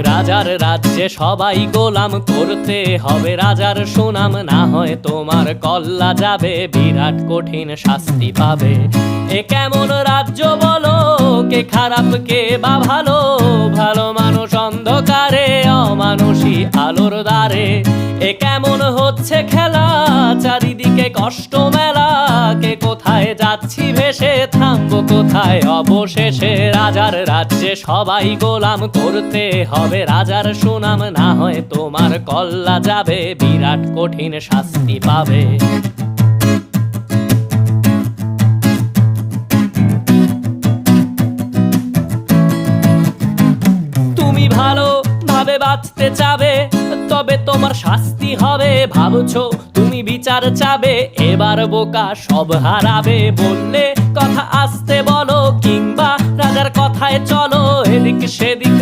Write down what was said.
রাজার রাজ্যে সবাই গোলাম, করতে হবে রাজার সুনাম, না হয় তোমার কল্লা যাবে, বিরাট কঠিন শাস্তি পাবে। এ কেমন রাজ্য বলো, কে খারাপ কে বা ভালো, ভালো মানুষ অন্ধকারে, অমানুষী আলোর দ্বারে। এ কেমন হচ্ছে খেলা, চারিদিকে কষ্ট মেলা, কে কোথায় যাচ্ছি ভেসে, থামবো কোথায় অবশেষে। রাজার রাজ্যে সবাই গোলাম, করতে হবে রাজার সুনাম, না হয় তোমার কল্লা যাবে, বিরাট কঠিন শাস্তি পাবে। তুমি ভালো ভাবে বাঁচতে চাবে, তবে তোমার শাস্তি হবে। ভাবছো তুমি বিচার চাবে, এবার বোকা সব হারাবে। বললে কথা আস্তে বলো, কিংবা রাজার কথায় চলো, এদিক সেদিক